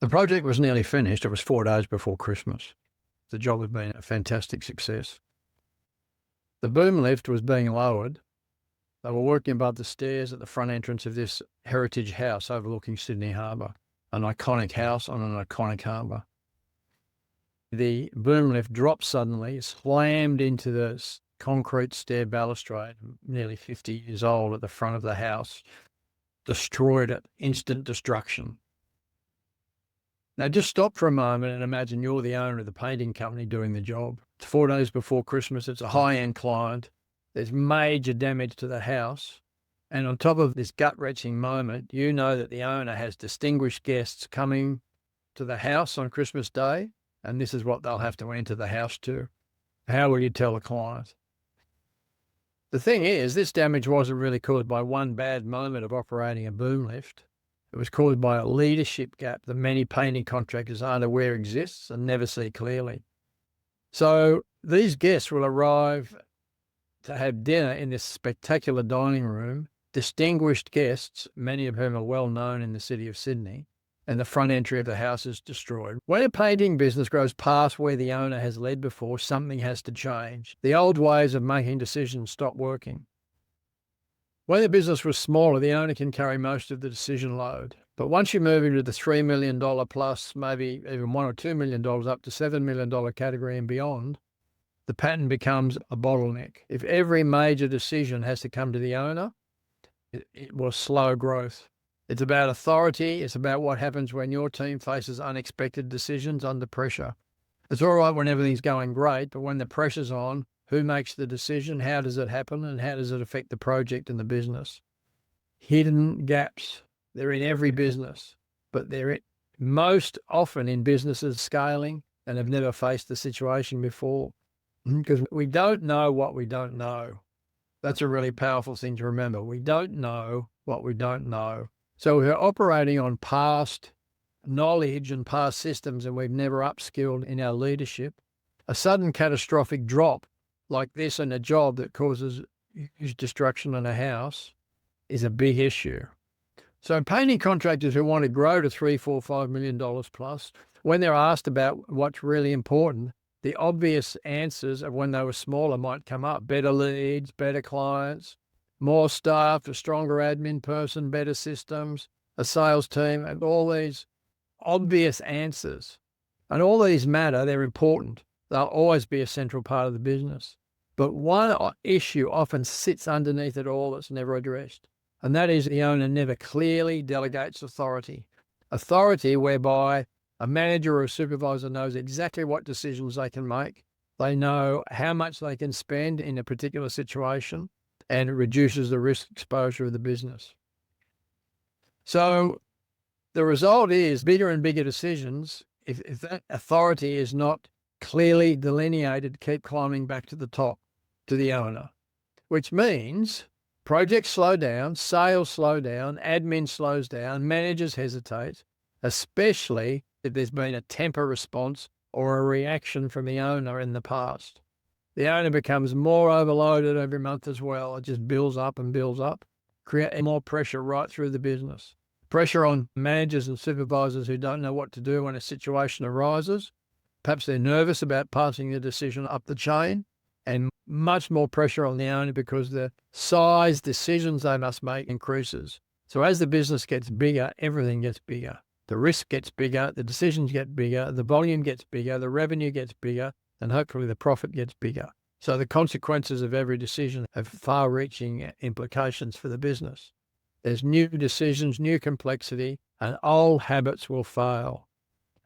The project was nearly finished. It was 4 days before Christmas. The job had been a fantastic success. The boom lift was being lowered. They were working above the stairs at the front entrance of this heritage house overlooking Sydney Harbour, an iconic house on an iconic harbour. The boom lift dropped suddenly, slammed into the concrete stair balustrade, nearly 50 years old, at the front of the house, destroyed it, instant destruction. Now, just stop for a moment and imagine you're the owner of the painting company doing the job. It's 4 days before Christmas. It's a high-end client. There's major damage to the house. And on top of this gut-wrenching moment, you know that the owner has distinguished guests coming to the house on Christmas Day, and this is what they'll have to enter the house to. How will you tell the client? The thing is, this damage wasn't really caused by one bad moment of operating a boom lift. It was caused by a leadership gap that many painting contractors aren't aware exists and never see clearly. So these guests will arrive to have dinner in this spectacular dining room, distinguished guests, many of whom are well known in the city of Sydney, and the front entry of the house is destroyed. When a painting business grows past where the owner has led before, something has to change. The old ways of making decisions stop working. When the business was smaller, the owner can carry most of the decision load. But once you move into the $3 million plus, maybe even $1 or $2 million up to $7 million category and beyond, the pattern becomes a bottleneck. If every major decision has to come to the owner, it will slow growth. It's about authority. It's about what happens when your team faces unexpected decisions under pressure. It's all right when everything's going great, but when the pressure's on, who makes the decision? How does it happen? And how does it affect the project and the business? Hidden gaps. They're in every business, but they're most often in businesses scaling and have never faced the situation before, because we don't know what we don't know. That's a really powerful thing to remember. We don't know what we don't know. So we're operating on past knowledge and past systems, and we've never upskilled in our leadership. A sudden catastrophic drop like this in a job that causes huge destruction in a house is a big issue. So painting contractors who want to grow to $3, $4, $5 million plus, when they're asked about what's really important, the obvious answers of when they were smaller might come up. Better leads, better clients, more staff, a stronger admin person, better systems, a sales team, and all these obvious answers. And all these matter, they're important. They'll always be a central part of the business. But one issue often sits underneath it all that's never addressed. And that is the owner never clearly delegates authority. Authority whereby a manager or a supervisor knows exactly what decisions they can make. They know how much they can spend in a particular situation, and it reduces the risk exposure of the business. So the result is bigger and bigger decisions. If that authority is not clearly delineated, keep climbing back to the top, to the owner, which means projects slow down, sales slow down, admin slows down, managers hesitate, especially if there's been a temper response or a reaction from the owner in the past. The owner becomes more overloaded every month as well. It just builds up and builds up, creating more pressure right through the business. Pressure on managers and supervisors who don't know what to do when a situation arises. Perhaps they're nervous about passing the decision up the chain, and much more pressure on the owner because the size decisions they must make increases. So as the business gets bigger, everything gets bigger. The risk gets bigger, the decisions get bigger, the volume gets bigger, the revenue gets bigger, and hopefully the profit gets bigger. So the consequences of every decision have far-reaching implications for the business. There's new decisions, new complexity, and old habits will fail.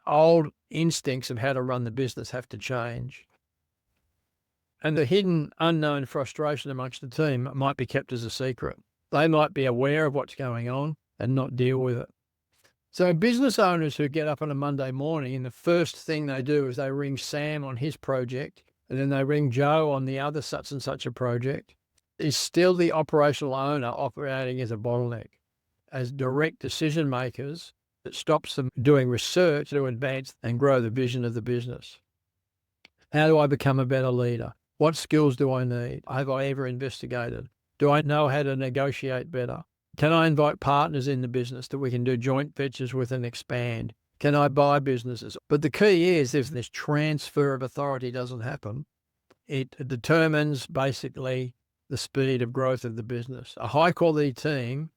Old instincts of how to run the business have to change. And the hidden, unknown frustration amongst the team might be kept as a secret. They might be aware of what's going on and not deal with it. So business owners who get up on a Monday morning and the first thing they do is they ring Sam on his project, and then they ring Joe on the other such and such a project, is still the operational owner operating as a bottleneck. As direct decision makers, it stops them doing research to advance and grow the vision of the business. How do I become a better leader? What skills do I need? Have I ever investigated? Do I know how to negotiate better? Can I invite partners in the business that we can do joint ventures with and expand? Can I buy businesses? But the key is if this transfer of authority doesn't happen, it determines basically the speed of growth of the business. A high quality team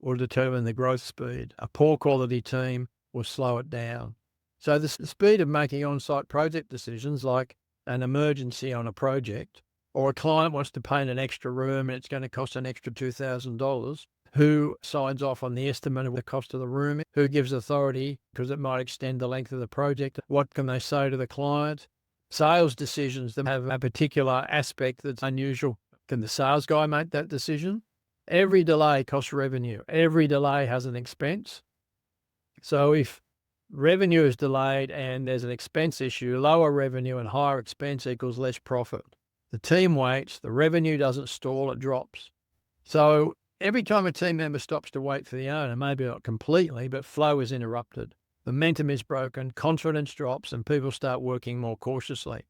will determine the growth speed. A poor quality team will slow it down. So the speed of making on-site project decisions, like an emergency on a project, or a client wants to paint an extra room and it's going to cost an extra $2,000, who signs off on the estimate of the cost of the room, who gives authority because it might extend the length of the project, what can they say to the client? Sales decisions that have a particular aspect that's unusual. Can the sales guy make that decision? Every delay costs revenue. Every delay has an expense. So if revenue is delayed and there's an expense issue, lower revenue and higher expense equals less profit. The team waits, the revenue doesn't stall, it drops. So every time a team member stops to wait for the owner, maybe not completely, but flow is interrupted. Momentum is broken, confidence drops, and people start working more cautiously.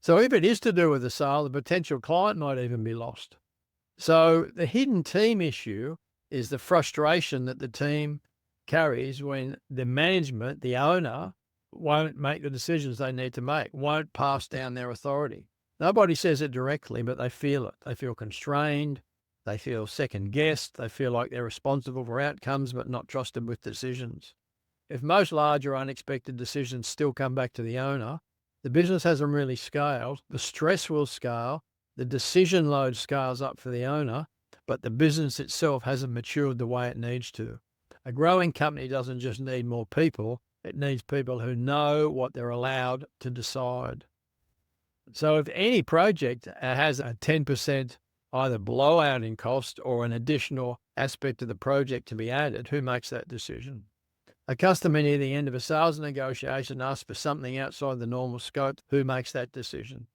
So if it is to do with the sale, the potential client might even be lost. So the hidden team issue is the frustration that the team carries when the management, the owner, won't make the decisions they need to make, won't pass down their authority. Nobody says it directly, but they feel it. They feel constrained. They feel second-guessed. They feel like they're responsible for outcomes but not trusted with decisions. If most large or unexpected decisions still come back to the owner, the business hasn't really scaled. The stress will scale. The decision load scales up for the owner, but the business itself hasn't matured the way it needs to. A growing company doesn't just need more people. It needs people who know what they're allowed to decide. So if any project has a 10% either blowout in cost or an additional aspect of the project to be added, who makes that decision? A customer near the end of a sales negotiation asks for something outside the normal scope. Who makes that decision?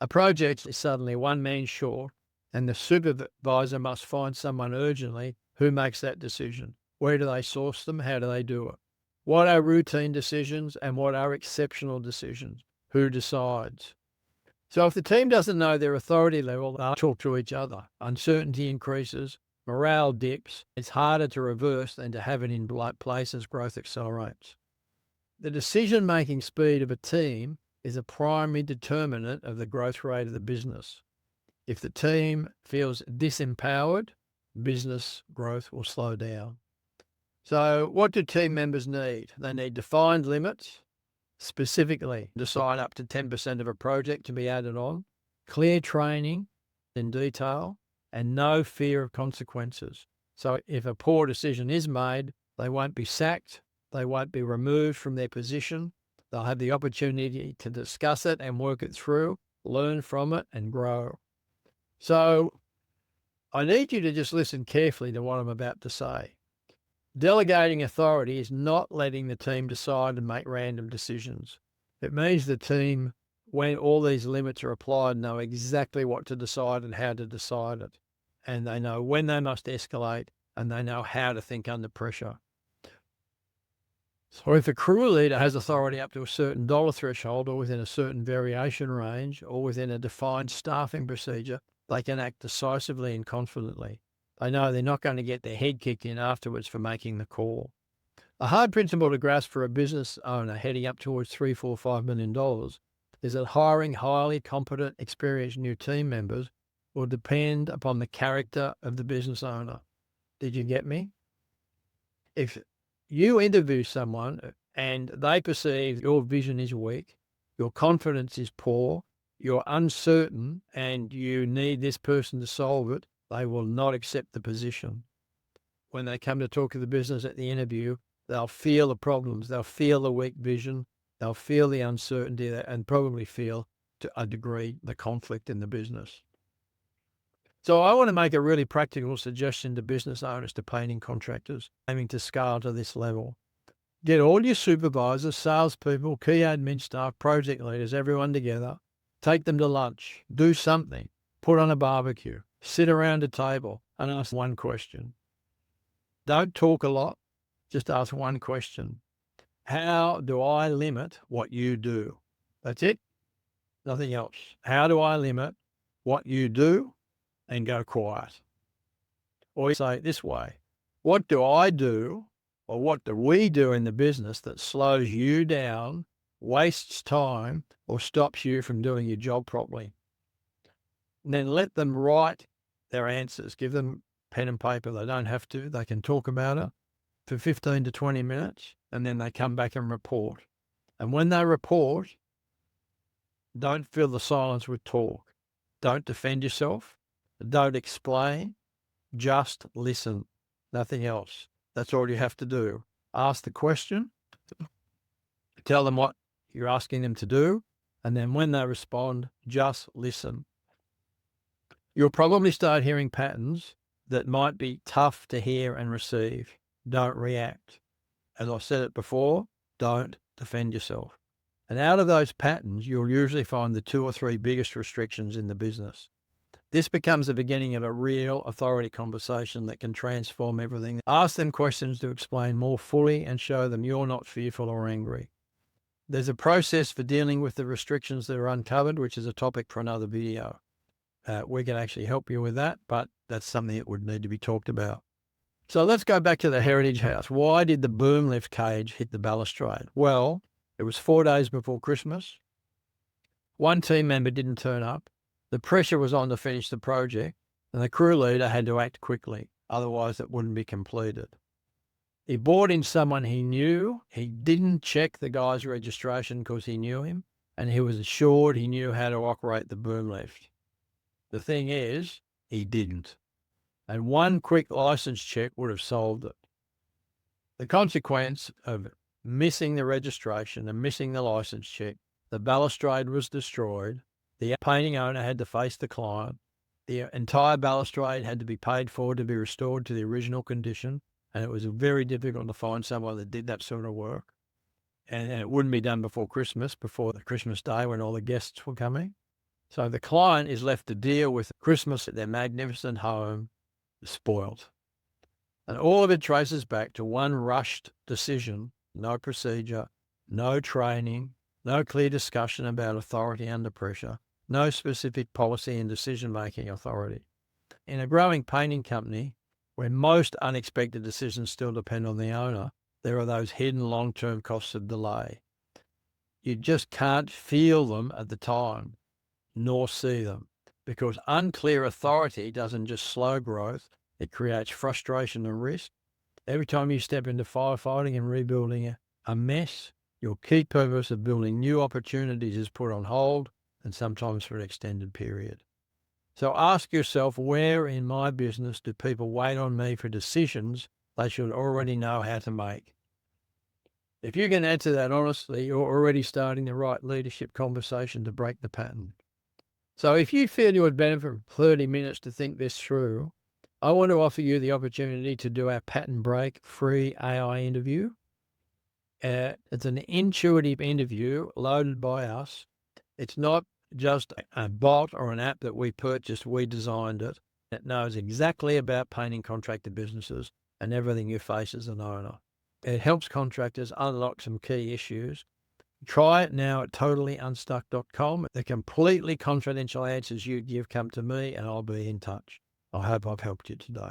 A project is suddenly one man short and the supervisor must find someone urgently. Who makes that decision? Where do they source them? How do they do it? What are routine decisions and what are exceptional decisions? Who decides? So if the team doesn't know their authority level, they'll talk to each other. Uncertainty increases. Morale dips. It's harder to reverse than to have it in place as growth accelerates. The decision-making speed of a team is a primary determinant of the growth rate of the business. If the team feels disempowered, business growth will slow down. So what do team members need? They need defined limits, specifically decide up to 10% of a project to be added on, clear training in detail, and no fear of consequences. So if a poor decision is made, they won't be sacked, they won't be removed from their position, they'll have the opportunity to discuss it and work it through, learn from it and grow. So I need you to just listen carefully to what I'm about to say. Delegating authority is not letting the team decide and make random decisions. It means the team, when all these limits are applied, know exactly what to decide and how to decide it. And they know when they must escalate and they know how to think under pressure. So if a crew leader has authority up to a certain dollar threshold or within a certain variation range or within a defined staffing procedure, they can act decisively and confidently. They know they're not going to get their head kicked in afterwards for making the call. A hard principle to grasp for a business owner heading up towards $3, $4, $5 million is that hiring highly competent, experienced new team members will depend upon the character of the business owner. Did you get me? If you interview someone and they perceive your vision is weak, your confidence is poor, you're uncertain, and you need this person to solve it, they will not accept the position. When they come to talk to the business at the interview, they'll feel the problems, they'll feel the weak vision, they'll feel the uncertainty and probably feel, to a degree, the conflict in the business. So I want to make a really practical suggestion to business owners, to painting contractors aiming to scale to this level. Get all your supervisors, salespeople, key admin staff, project leaders, everyone together. Take them to lunch. Do something. Put on a barbecue. Sit around a table and ask one question. Don't talk a lot. Just ask one question. How do I limit what you do? That's it. Nothing else. How do I limit what you do? And go quiet. Or you say it this way. What do I do Or what do we do in the business that slows you down, wastes time, or stops you from doing your job properly? And then let them write their answers. Give them pen and paper. They don't have to. They can talk about it for 15 to 20 minutes, and then they come back and report. And when they report, don't fill the silence with talk. Don't defend yourself. Don't explain. Just listen. Nothing else. That's all you have to do. Ask the question. Tell them what you're asking them to do. And then when they respond, just listen. You'll probably start hearing patterns that might be tough to hear and receive. Don't react. As I said it before, don't defend yourself. And out of those patterns, you'll usually find the 2 or 3 biggest restrictions in the business. This becomes the beginning of a real authority conversation that can transform everything. Ask them questions to explain more fully and show them you're not fearful or angry. There's a process for dealing with the restrictions that are uncovered, which is a topic for another video. We can actually help you with that, but that's something that would need to be talked about. So let's go back to the heritage house. Why did the boom lift cage hit the balustrade? Well, it was 4 days before Christmas. One team member didn't turn up. The pressure was on to finish the project, and the crew leader had to act quickly, otherwise it wouldn't be completed. He brought in someone he knew. He didn't check the guy's registration because he knew him, and he was assured he knew how to operate the boom lift. The thing is, he didn't. And one quick license check would have solved it. The consequence of missing the registration and missing the license check, the balustrade was destroyed. The painting owner had to face the client. The entire balustrade had to be paid for to be restored to the original condition. And it was very difficult to find someone that did that sort of work. And it wouldn't be done before Christmas, before the Christmas day when all the guests were coming. So the client is left to deal with Christmas at their magnificent home spoiled. And all of it traces back to one rushed decision, no procedure, no training, no clear discussion about authority under pressure, no specific policy and decision-making authority. In a growing painting company, where most unexpected decisions still depend on the owner, there are those hidden long-term costs of delay. You just can't feel them at the time, nor see them, because unclear authority doesn't just slow growth, it creates frustration and risk. Every time you step into firefighting and rebuilding a mess, your key purpose of building new opportunities is put on hold, and sometimes for an extended period. So ask yourself, where in my business do people wait on me for decisions they should already know how to make? If you can answer that honestly, you're already starting the right leadership conversation to break the pattern. So if you feel you would benefit from 30 minutes to think this through, I want to offer you the opportunity to do our pattern break free AI interview. It's an intuitive interview loaded by us. It's not just a bot or an app that we purchased, we designed it. It knows exactly about painting contractor businesses and everything you face as an owner. It helps contractors unlock some key issues. Try it now at totallyunstuck.com. The completely confidential answers you give come to me and I'll be in touch. I hope I've helped you today.